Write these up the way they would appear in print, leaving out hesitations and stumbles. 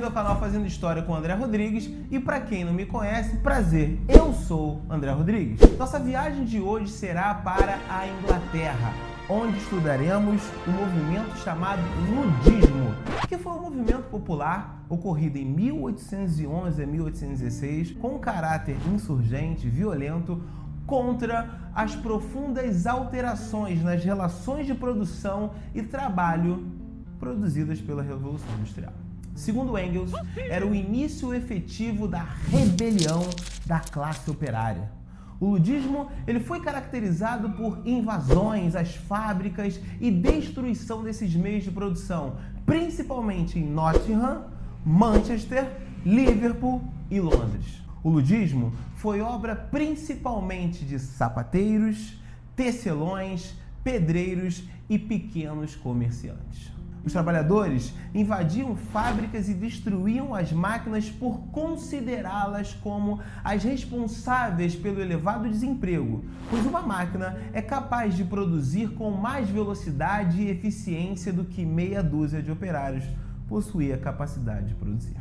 bem-vindo ao canal Fazendo História com André Rodrigues. E para quem não me conhece, prazer, eu sou André Rodrigues. Nossa viagem de hoje será para a Inglaterra, onde estudaremos o movimento chamado Ludismo, que foi um movimento popular ocorrido em 1811 a 1816, com um caráter insurgente, violento, contra as profundas alterações nas relações de produção e trabalho produzidas pela Revolução Industrial. Segundo Engels, era o início efetivo da rebelião da classe operária. O ludismo ele foi caracterizado por invasões às fábricas e destruição desses meios de produção, principalmente em Nottingham, Manchester, Liverpool e Londres. O ludismo foi obra principalmente de sapateiros, tecelões, pedreiros e pequenos comerciantes. Os trabalhadores invadiam fábricas e destruíam as máquinas por considerá-las como as responsáveis pelo elevado desemprego, pois uma máquina é capaz de produzir com mais velocidade e eficiência do que meia dúzia de operários possuía a capacidade de produzir.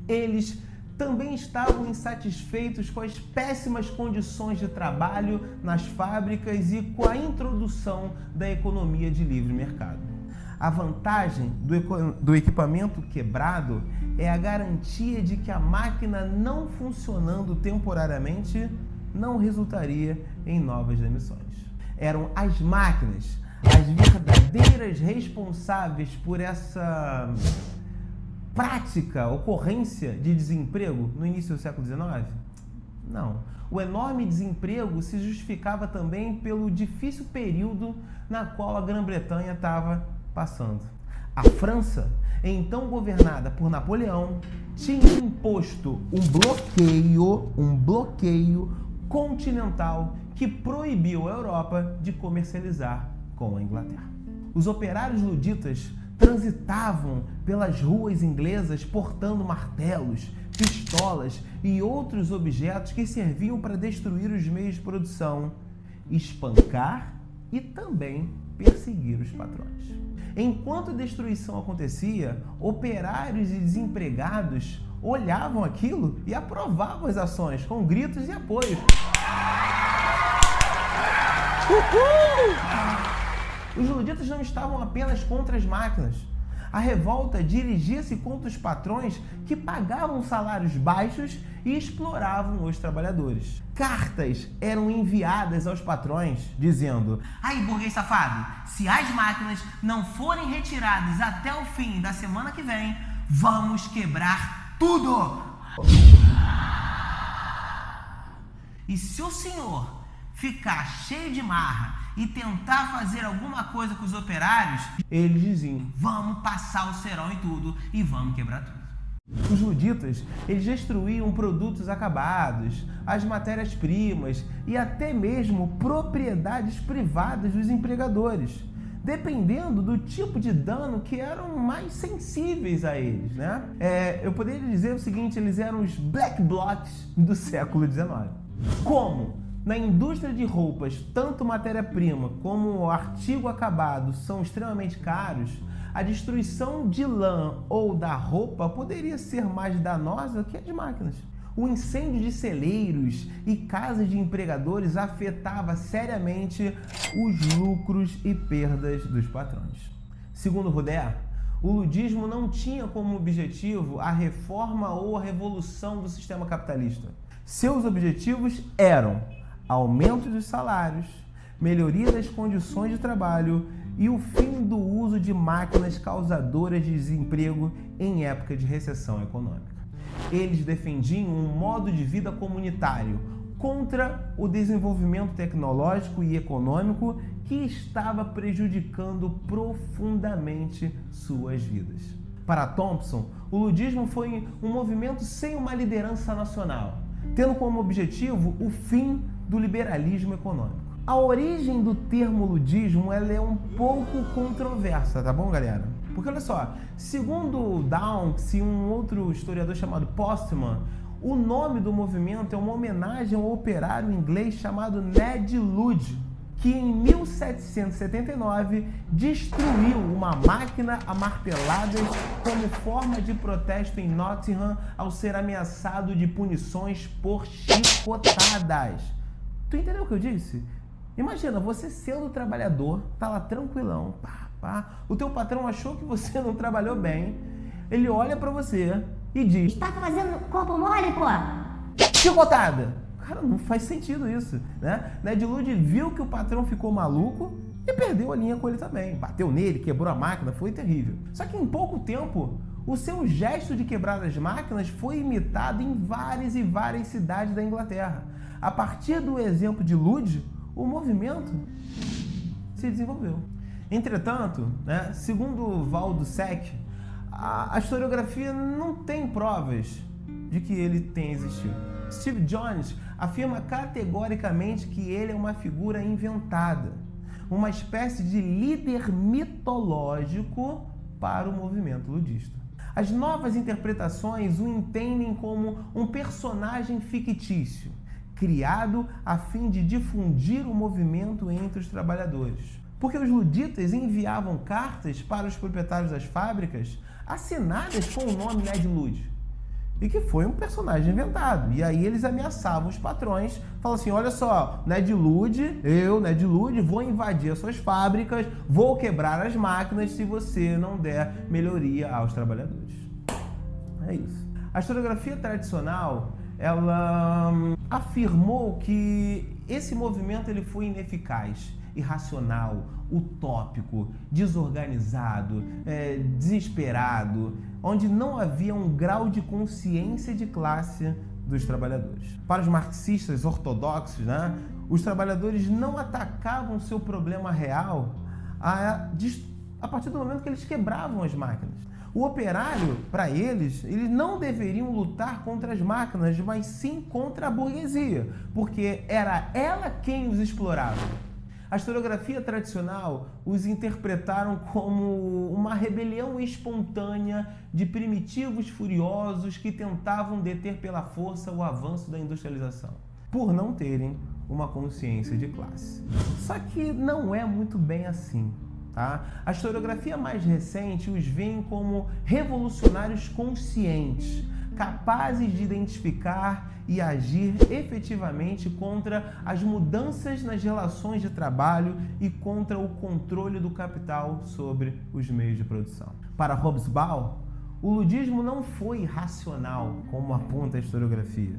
Eles também estavam insatisfeitos com as péssimas condições de trabalho nas fábricas e com a introdução da economia de livre mercado. A vantagem do equipamento quebrado é a garantia de que a máquina não funcionando temporariamente não resultaria em novas demissões. Eram as máquinas as verdadeiras responsáveis por essa prática, ocorrência de desemprego no início do século XIX? Não. O enorme desemprego se justificava também pelo difícil período na qual a Grã-Bretanha estava passando. A França, então governada por Napoleão, tinha imposto um bloqueio continental que proibiu a Europa de comercializar com a Inglaterra. Os operários luditas transitavam pelas ruas inglesas portando martelos, pistolas e outros objetos que serviam para destruir os meios de produção, espancar e também perseguir os patrões. Enquanto a destruição acontecia, operários e desempregados olhavam aquilo e aprovavam as ações com gritos e apoios. Os luditas não estavam apenas contra as máquinas. A revolta dirigia-se contra os patrões que pagavam salários baixos e exploravam os trabalhadores. Cartas eram enviadas aos patrões dizendo: "Aí, burguês safado, se as máquinas não forem retiradas até o fim da semana que vem, vamos quebrar tudo! E se o senhor ficar cheio de marra e tentar fazer alguma coisa com os operários", eles diziam: "vamos passar o cerol em tudo e vamos quebrar tudo". Os luditas, eles destruíam produtos acabados, as matérias-primas e até mesmo propriedades privadas dos empregadores, dependendo do tipo de dano que eram mais sensíveis a eles, né? Eu poderia dizer o seguinte: eles eram os black blocs do século XIX. Como na indústria de roupas, tanto matéria-prima como o artigo acabado são extremamente caros, a destruição de lã ou da roupa poderia ser mais danosa que a de máquinas. O incêndio de celeiros e casas de empregadores afetava seriamente os lucros e perdas dos patrões. Segundo Roudé, o ludismo não tinha como objetivo a reforma ou a revolução do sistema capitalista. Seus objetivos eram aumento dos salários, melhoria das condições de trabalho e o fim do uso de máquinas causadoras de desemprego em época de recessão econômica. Eles defendiam um modo de vida comunitário contra o desenvolvimento tecnológico e econômico que estava prejudicando profundamente suas vidas. Para Thompson, o ludismo foi um movimento sem uma liderança nacional, tendo como objetivo o fim do liberalismo econômico. A origem do termo ludismo ela é um pouco controversa, tá bom, galera? Porque olha só, segundo Downes e um outro historiador chamado Postman, o nome do movimento é uma homenagem ao operário inglês chamado Ned Ludd, que em 1779 destruiu uma máquina a marteladas como forma de protesto em Nottingham ao ser ameaçado de punições por chicotadas. Tu entendeu o que eu disse? Imagina, você sendo trabalhador, tá lá tranquilão, o teu patrão achou que você não trabalhou bem, ele olha pra você e diz: Está fazendo corpo mole, pô! Chicotada! Cara, não faz sentido isso, né? Ned Ludd viu que o patrão ficou maluco e perdeu a linha com ele também. Bateu nele, quebrou a máquina, foi terrível. Só que em pouco tempo, o seu gesto de quebrar as máquinas foi imitado em várias e várias cidades da Inglaterra. A partir do exemplo de Ludd, o movimento se desenvolveu. Entretanto, né, segundo Waldo Seck, a historiografia não tem provas de que ele tenha existido. Steve Jones afirma categoricamente que ele é uma figura inventada, uma espécie de líder mitológico para o movimento ludista. As novas interpretações o entendem como um personagem fictício, criado a fim de difundir o movimento entre os trabalhadores. Porque os luditas enviavam cartas para os proprietários das fábricas assinadas com o nome Ned Ludd, e que foi um personagem inventado. E aí eles ameaçavam os patrões, falavam assim: olha só, Ned Ludd, Ned Ludd, vou invadir as suas fábricas, vou quebrar as máquinas se você não der melhoria aos trabalhadores. É isso. A historiografia tradicional, ela afirmou que esse movimento ele foi ineficaz, irracional, utópico, desorganizado, desesperado, onde não havia um grau de consciência de classe dos trabalhadores. Para os marxistas ortodoxos, né, os trabalhadores não atacavam seu problema real a partir do momento que eles quebravam as máquinas. O operário, para eles não deveriam lutar contra as máquinas, mas sim contra a burguesia, porque era ela quem os explorava. A historiografia tradicional os interpretaram como uma rebelião espontânea de primitivos furiosos que tentavam deter pela força o avanço da industrialização, por não terem uma consciência de classe. Só que não é muito bem assim, tá? A historiografia mais recente os vê como revolucionários conscientes, capazes de identificar e agir efetivamente contra as mudanças nas relações de trabalho e contra o controle do capital sobre os meios de produção. Para Hobsbawm, o ludismo não foi racional, como aponta a historiografia.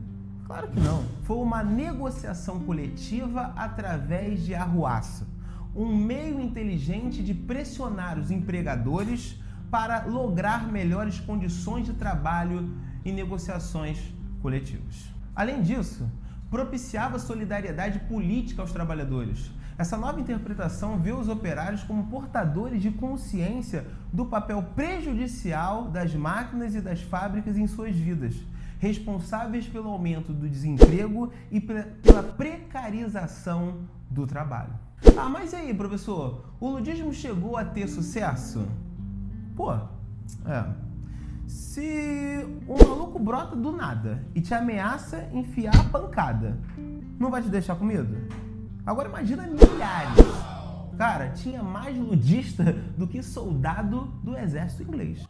Claro que não. Foi uma negociação coletiva através de arruaça, um meio inteligente de pressionar os empregadores para lograr melhores condições de trabalho e negociações coletivas. Além disso, propiciava solidariedade política aos trabalhadores. Essa nova interpretação vê os operários como portadores de consciência do papel prejudicial das máquinas e das fábricas em suas vidas, responsáveis pelo aumento do desemprego e pela precarização do trabalho. Ah, mas e aí, professor? O ludismo chegou a ter sucesso? Se um maluco brota do nada e te ameaça enfiar a pancada, não vai te deixar com medo? Agora imagina milhares. Cara, tinha mais ludista do que soldado do exército inglês.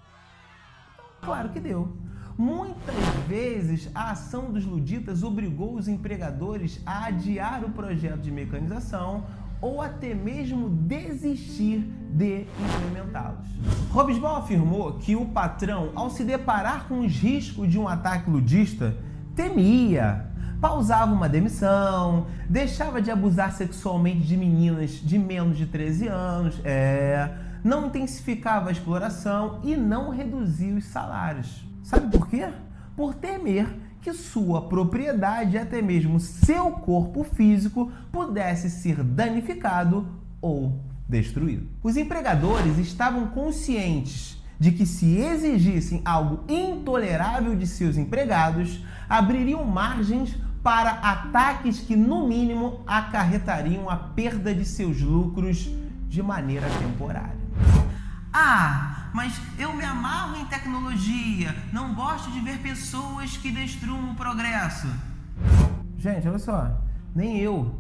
Claro que deu. Muitas vezes a ação dos luditas obrigou os empregadores a adiar o projeto de mecanização ou até mesmo desistir de implementá-los. Hobsbawm afirmou que o patrão, ao se deparar com os riscos de um ataque ludista, temia, pausava uma demissão, deixava de abusar sexualmente de meninas de menos de 13 anos, não intensificava a exploração e não reduzia os salários. Sabe por quê? Por temer que sua propriedade, até mesmo seu corpo físico, pudesse ser danificado ou destruído. Os empregadores estavam conscientes de que, se exigissem algo intolerável de seus empregados, abririam margens para ataques que, no mínimo, acarretariam a perda de seus lucros de maneira temporária. Mas eu me amarro em tecnologia, não gosto de ver pessoas que destruam o progresso. Gente, olha só, nem eu.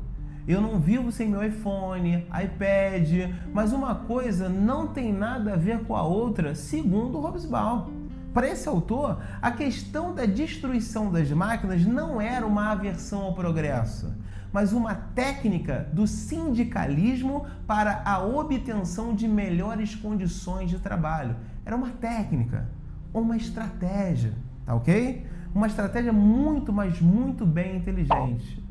Eu não vivo sem meu iPhone, iPad, mas uma coisa não tem nada a ver com a outra, segundo Hobsbawm. Para esse autor, a questão da destruição das máquinas não era uma aversão ao progresso, mas uma técnica do sindicalismo para a obtenção de melhores condições de trabalho. Era uma técnica, uma estratégia, tá ok? Uma estratégia muito, mas muito bem inteligente.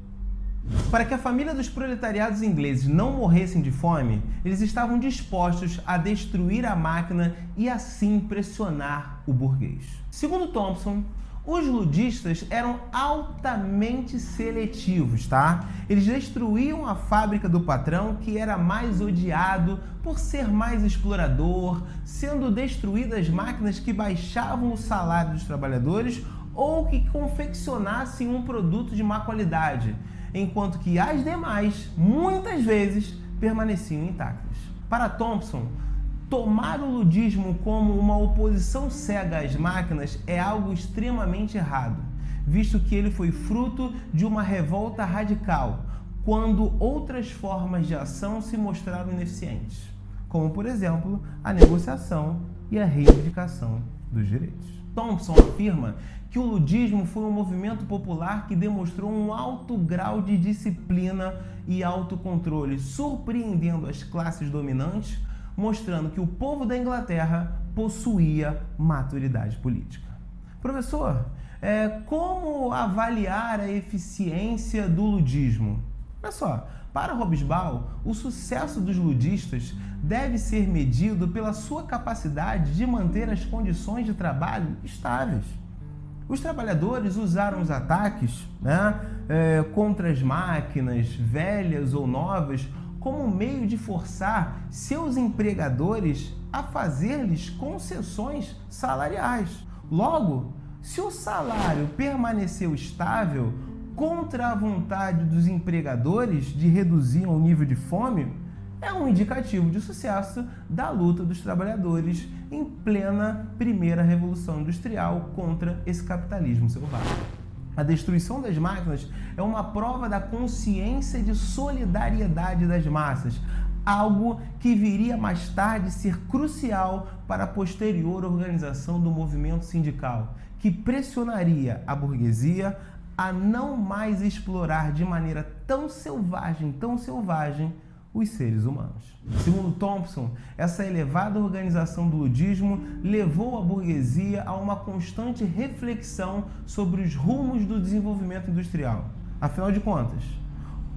Para que a família dos proletariados ingleses não morressem de fome, eles estavam dispostos a destruir a máquina e assim pressionar o burguês. Segundo Thompson, os ludistas eram altamente seletivos, tá? Eles destruíam a fábrica do patrão, que era mais odiado por ser mais explorador, sendo destruídas máquinas que baixavam o salário dos trabalhadores ou que confeccionassem um produto de má qualidade, enquanto que as demais, muitas vezes, permaneciam intactas. Para Thompson, tomar o ludismo como uma oposição cega às máquinas é algo extremamente errado, visto que ele foi fruto de uma revolta radical, quando outras formas de ação se mostraram ineficientes, como, por exemplo, a negociação e a reivindicação dos direitos. Thompson afirma que o ludismo foi um movimento popular que demonstrou um alto grau de disciplina e autocontrole, surpreendendo as classes dominantes, mostrando que o povo da Inglaterra possuía maturidade política. Professor, como avaliar a eficiência do ludismo? Olha só, para Hobsbawm, o sucesso dos ludistas deve ser medido pela sua capacidade de manter as condições de trabalho estáveis. Os trabalhadores usaram os ataques contra as máquinas, velhas ou novas, como meio de forçar seus empregadores a fazer-lhes concessões salariais. Logo, se o salário permaneceu estável contra a vontade dos empregadores de reduzir o nível de fome, é um indicativo de sucesso da luta dos trabalhadores em plena primeira revolução industrial contra esse capitalismo selvagem. A destruição das máquinas é uma prova da consciência de solidariedade das massas, algo que viria mais tarde ser crucial para a posterior organização do movimento sindical, que pressionaria a burguesia a não mais explorar de maneira tão selvagem, os seres humanos. Segundo Thompson, essa elevada organização do ludismo levou a burguesia a uma constante reflexão sobre os rumos do desenvolvimento industrial. Afinal de contas,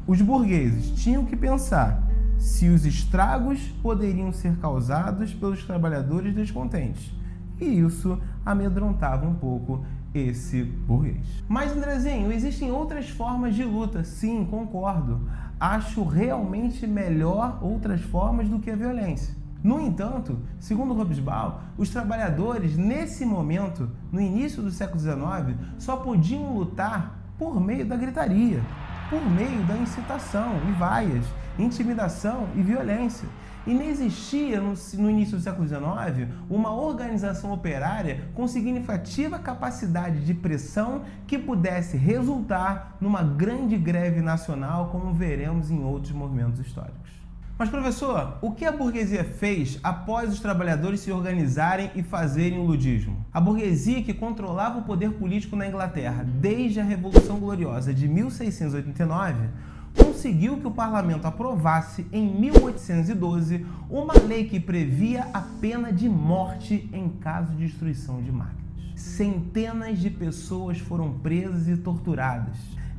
os burgueses tinham que pensar se os estragos poderiam ser causados pelos trabalhadores descontentes. E isso amedrontava um pouco esse burguês. Mas, Andrezinho, existem outras formas de luta. Sim, concordo. Acho realmente melhor outras formas do que a violência. No entanto, segundo Hobsbawm, os trabalhadores, nesse momento, no início do século XIX, só podiam lutar por meio da gritaria, por meio da incitação e vaias, intimidação e violência. E não existia, no início do século XIX, uma organização operária com significativa capacidade de pressão que pudesse resultar numa grande greve nacional, como veremos em outros movimentos históricos. Mas, professor, o que a burguesia fez após os trabalhadores se organizarem e fazerem o ludismo? A burguesia, que controlava o poder político na Inglaterra desde a Revolução Gloriosa de 1689, conseguiu que o parlamento aprovasse, em 1812, uma lei que previa a pena de morte em caso de destruição de máquinas. Centenas de pessoas foram presas e torturadas.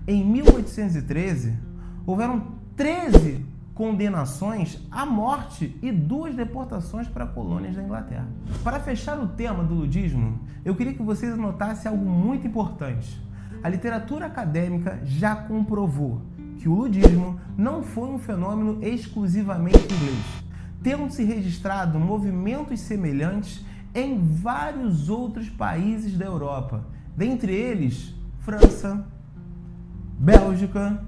Em 1813, houveram 13 condenações à morte e 2 deportações para colônias da Inglaterra. Para fechar o tema do ludismo, eu queria que vocês anotassem algo muito importante. A literatura acadêmica já comprovou que o ludismo não foi um fenômeno exclusivamente inglês, tendo-se registrado movimentos semelhantes em vários outros países da Europa, dentre eles França, Bélgica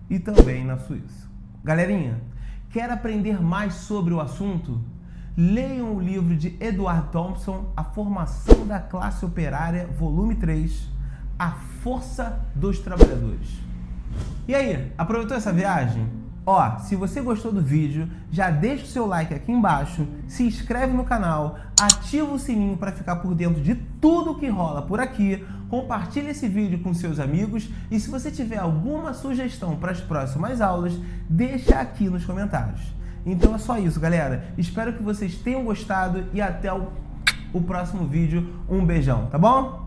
e também na Suíça. Galerinha, quer aprender mais sobre o assunto? Leiam o livro de Edward Thompson, A Formação da Classe Operária, volume 3, A Força dos Trabalhadores. E aí, aproveitou essa viagem? Ó, se você gostou do vídeo, já deixa o seu like aqui embaixo, se inscreve no canal, ativa o sininho para ficar por dentro de tudo que rola por aqui, compartilha esse vídeo com seus amigos e se você tiver alguma sugestão para as próximas aulas, deixa aqui nos comentários. Então é só isso, galera. Espero que vocês tenham gostado e até o próximo vídeo. Um beijão, tá bom?